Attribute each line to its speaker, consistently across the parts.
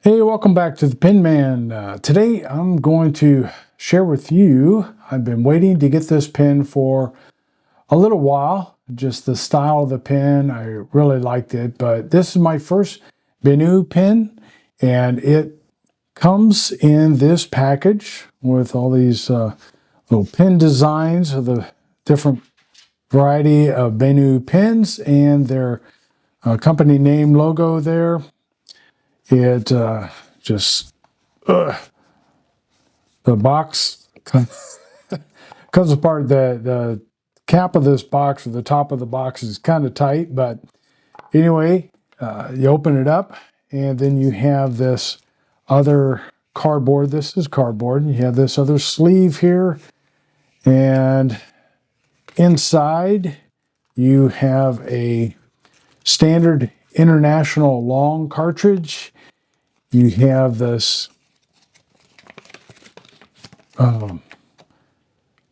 Speaker 1: Hey, welcome back to the Pen Man. Today I'm going to share with you, I've been waiting to get this pen for a little while. Just the style of the pen, I really liked it, but this is my first Benu pen, and it comes in this package with all these little pen designs of the different variety of Benu pens and their company name logo there. It just the box comes apart. The cap of this box, or the top of the box, is kind of tight, but anyway, you open it up, and then you have this other cardboard. This is cardboard. And you have this other sleeve here, and inside you have a standard international long cartridge. You have this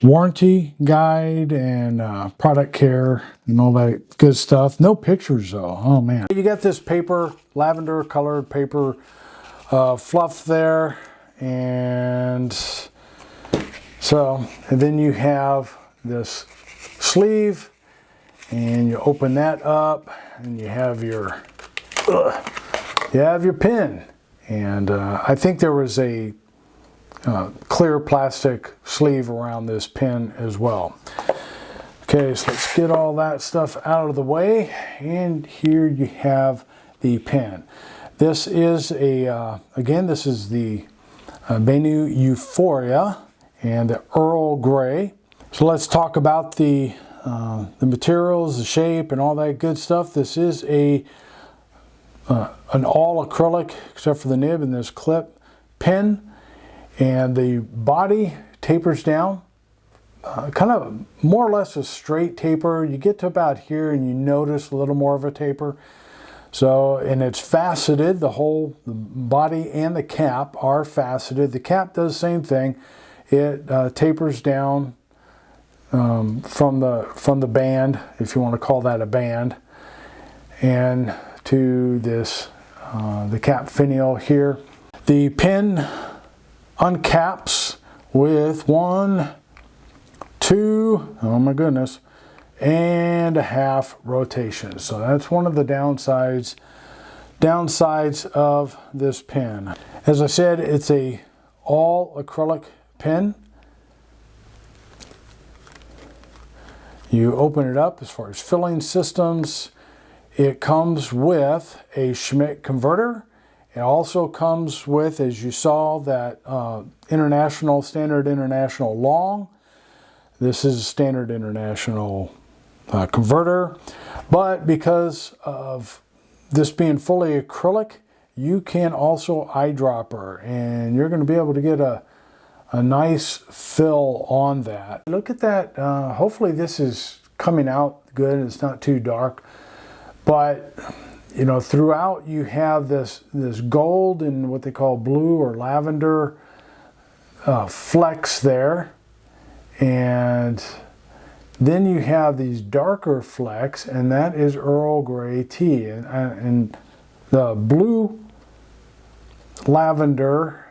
Speaker 1: warranty guide and product care and all that good stuff. No pictures though. Oh man. You got this paper, lavender colored paper fluff there, and then you have this sleeve, and you open that up, and you have your pen. And I think there was a clear plastic sleeve around this pen as well. Okay, so let's get all that stuff out of the way, and here you have the pen. This is again, this is the Benu Euphoria and the Earl Grey. So let's talk about the materials, the shape, and all that good stuff. This is an all acrylic, except for the nib and this clip pen, and the body tapers down, kind of more or less a straight taper. You get to about here and you notice a little more of a taper. So, and it's faceted. The body and the cap are faceted. The cap does the same thing. It tapers down from the band, if you want to call that a band, and to this the cap finial here. The pen uncaps with 1, 2, oh my goodness, and a half rotation. So that's one of the downsides of this pen. As I said, it's a all acrylic pen. You open it up as far as filling systems. It comes with a Schmidt converter. It also comes with, as you saw, that standard international long. This is a standard international converter. But because of this being fully acrylic, you can also eyedropper, and you're going to be able to get a nice fill on that. Look at that. Hopefully this is coming out good. It's not too dark. But, you know, throughout you have this gold and what they call blue or lavender flecks there. And then you have these darker flecks, and that is Earl Grey tea. And the blue lavender,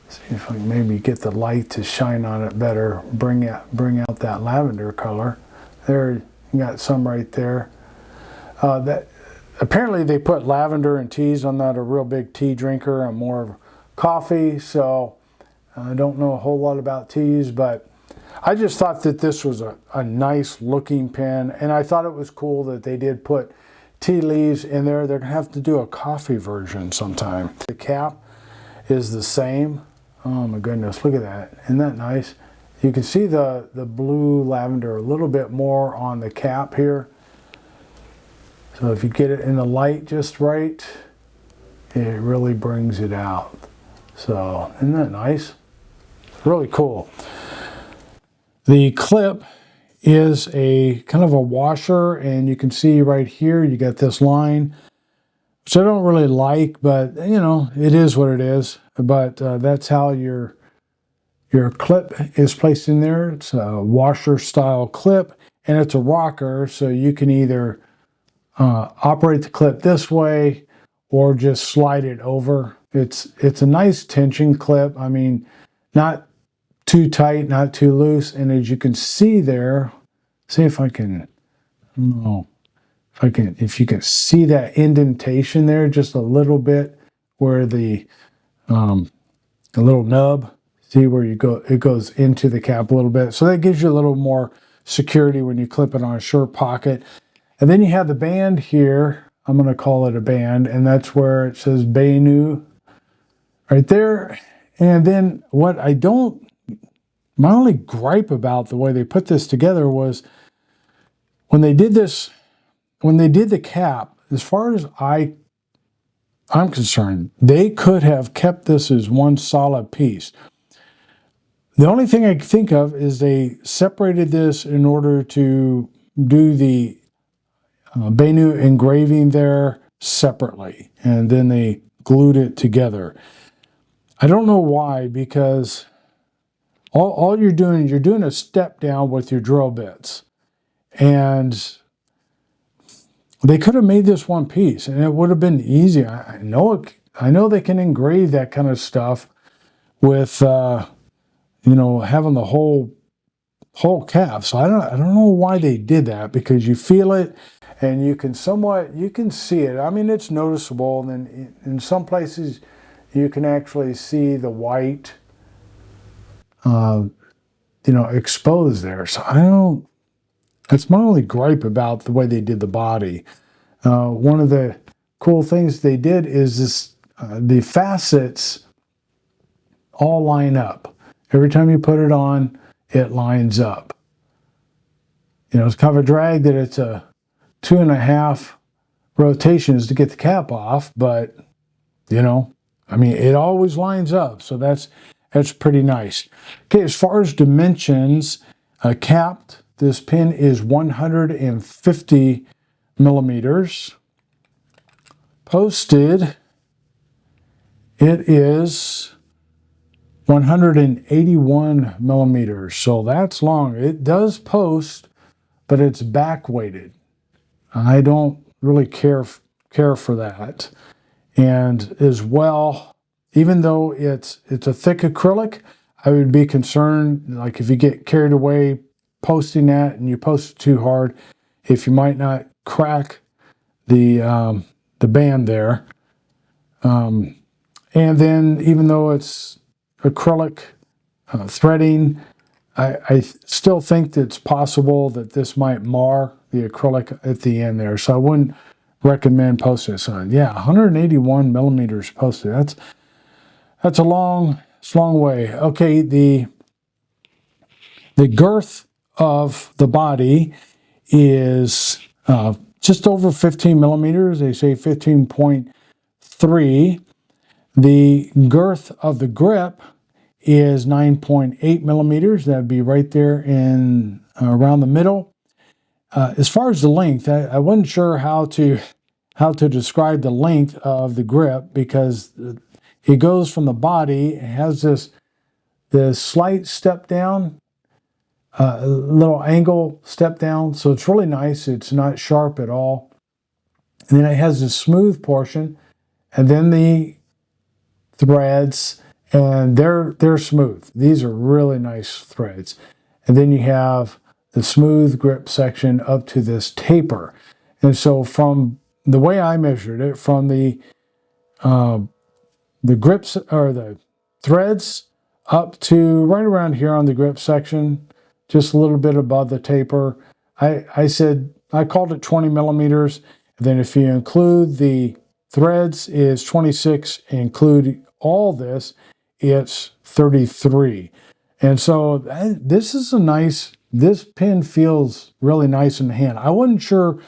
Speaker 1: see if I can maybe get the light to shine on it better, bring out that lavender color. There, you got some right there. That apparently they put lavender in teas. I'm not a real big tea drinker. I'm more of coffee, so I don't know a whole lot about teas, but I just thought that this was a nice looking pen, and I thought it was cool that they did put tea leaves in there. They're gonna have to do a coffee version sometime. The cap is the same. Oh my goodness, look at that. Isn't that nice? You can see the blue lavender a little bit more on the cap here. So if you get it in the light just right, it really brings it out. So isn't that nice? Really cool. The clip is a kind of a washer, and you can see right here you got this line, which I don't really like, but you know, it is what it is. But that's how your clip is placed in there. It's a washer style clip, and it's a rocker, so you can either operate the clip this way or just slide it over. It's a nice tension clip. I mean, not too tight, not too loose. And as you can see there, see if I can, I don't know, if you can see that indentation there just a little bit where the little nub, see where you go, it goes into the cap a little bit. So that gives you a little more security when you clip it on a shirt pocket. And then you have the band here. I'm going to call it a band, and that's where it says Benu right there. And then what my only gripe about the way they put this together was when they did the cap, as far as I'm concerned, they could have kept this as one solid piece. The only thing I can think of is they separated this in order to do the Benu engraving there separately, and then they glued it together. I don't know why, because all you're doing a step down with your drill bits, and they could have made this one piece, and it would have been easy. I know they can engrave that kind of stuff with having the whole cap. So I don't know why they did that, because you feel it and you can see it. I mean, it's noticeable, and then in some places you can actually see the white exposed there. So that's my only gripe about the way they did the body. One of the cool things they did is the facets all line up. Every time you put it on, it lines up. It's kind of a drag that it's a 2.5 rotations to get the cap off, but I mean, it always lines up. So that's pretty nice. Okay, as far as dimensions, capped, this pin is 150 millimeters. Posted, it is 181 millimeters. So that's long. It does post, but it's back weighted. I don't really care for that. And as well, even though it's a thick acrylic, I would be concerned, like if you get carried away posting that and you post it too hard, if you might not crack the band there. And then even though it's acrylic threading, I still think that it's possible that this might mar the acrylic at the end there. So I wouldn't recommend posting this on. Yeah, 181 millimeters posted. That's a long way. Okay, the girth of the body is just over 15 millimeters. They say 15.3. The girth of the grip is 9.8 millimeters. That'd be right there in around the middle. As far as the length, I wasn't sure how to describe the length of the grip, because it goes from the body. It has this slight step down, a little angle step down. So it's really nice. It's not sharp at all. And then it has this smooth portion, and then the threads, and they're smooth. These are really nice threads. And then you have the smooth grip section up to this taper. And so from the way I measured it, from the grips or the threads up to right around here on the grip section, just a little bit above the taper, I called it 20 millimeters. And then if you include the threads is 26, include all this, it's 33. And so this pin feels really nice in the hand. I wasn't sure,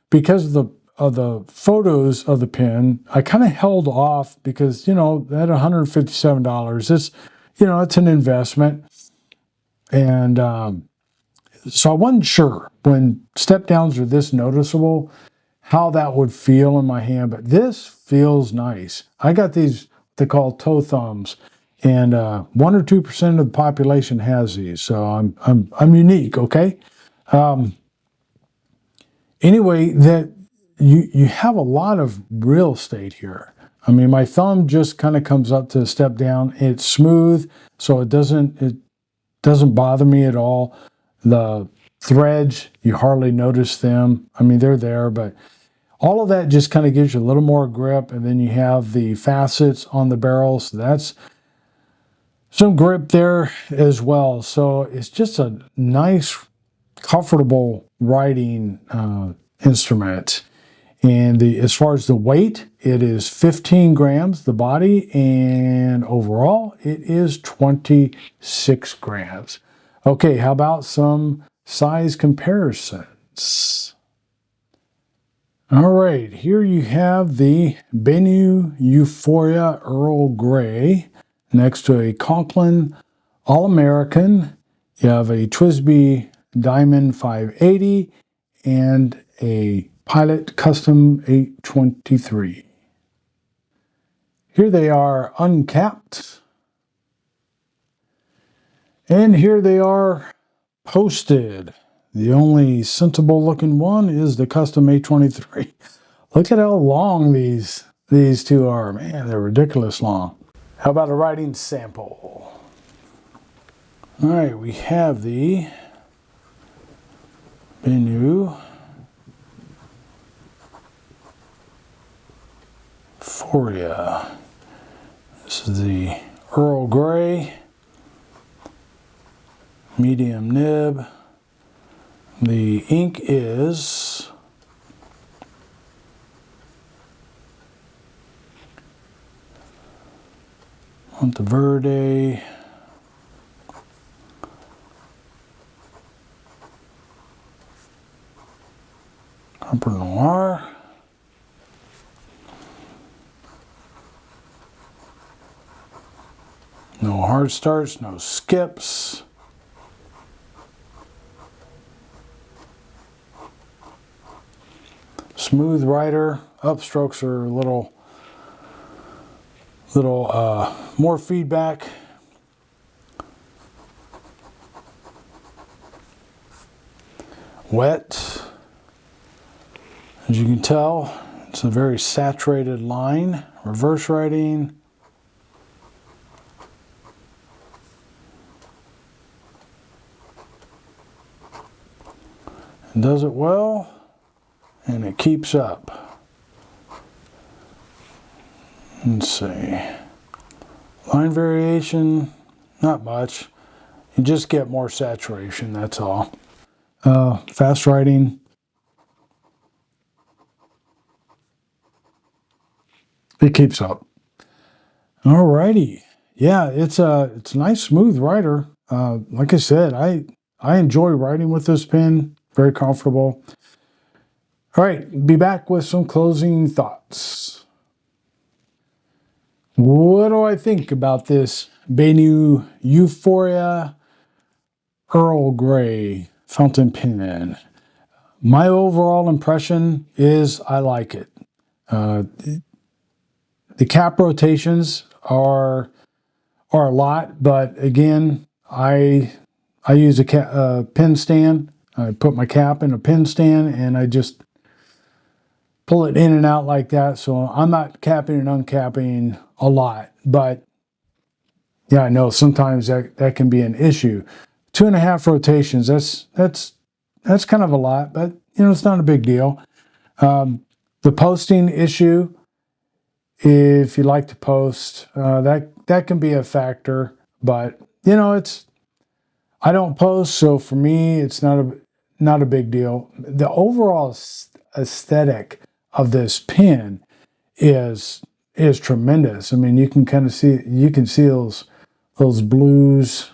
Speaker 1: because of the photos of the pin, I kind of held off because, at $157, it's an investment. And so I wasn't sure when step downs are this noticeable how that would feel in my hand, but this feels nice. I got these, they call toe thumbs, and 1 or 2% of the population has these, so I'm unique. Okay. Anyway, that you have a lot of real estate here. I mean, my thumb just kind of comes up to a step down. It's smooth, so it doesn't bother me at all. The threads, you hardly notice them. I mean, they're there, but all of that just kind of gives you a little more grip. And then you have the facets on the barrel, so that's some grip there as well. So it's just a nice, comfortable writing instrument. And as far as the weight, it is 15 grams, the body, and overall it is 26 grams. Okay, how about some size comparisons? All right, here you have the Benu Euphoria Earl Grey next to a Conklin All-American. You have a Twisby Diamond 580 and a Pilot Custom 823. Here they are uncapped. And here they are posted. The only sensible looking one is the Custom 823. Look at how long these two are. Man, they're ridiculous long. How about a writing sample? All right, we have the Benu Euphoria. This is the Earl Grey, medium nib. The ink is Monteverde, Copper Noir, no hard starts, no skips. Smooth writer. Upstrokes are a little more feedback. Wet. As you can tell, it's a very saturated line. Reverse writing. It does it well, and it keeps up. Let's see. Line variation, not much. You just get more saturation, that's all. Fast writing. It keeps up. Alrighty. Yeah, it's a nice smooth writer. Like I said, I enjoy writing with this pen. Very comfortable. All right, be back with some closing thoughts. What do I think about this Benu Euphoria Earl Grey fountain pen? My overall impression is I like it. The cap rotations are a lot, but again, I use a pen stand. I put my cap in a pen stand and I just pull it in and out like that. So I'm not capping and uncapping a lot, but yeah, I know sometimes that can be an issue. 2.5 rotations, that's kind of a lot, but you know, it's not a big deal. The posting issue, if you like to post, that can be a factor, but you know, I don't post, so for me, it's not a big deal. The overall aesthetic of this pen is tremendous. I mean, you can see those blues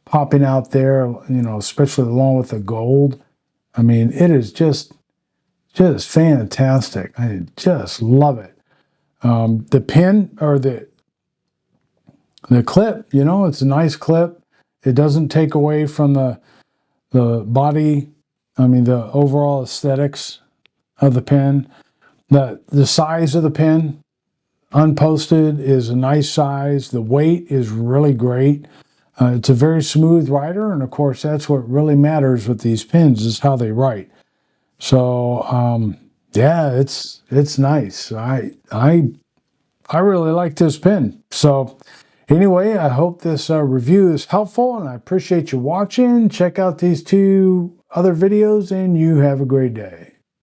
Speaker 1: popping out there, you know, especially along with the gold. I mean, it is just fantastic. I just love it. The pen or the clip, you know, it's a nice clip. It doesn't take away from the body, I mean, the overall aesthetics of the pen. The size of the pen, unposted, is a nice size. The weight is really great. It's a very smooth writer, and of course, that's what really matters with these pens is how they write. So, yeah, it's nice. I really like this pen. So anyway, I hope this review is helpful, and I appreciate you watching. Check out these 2 other videos, and you have a great day.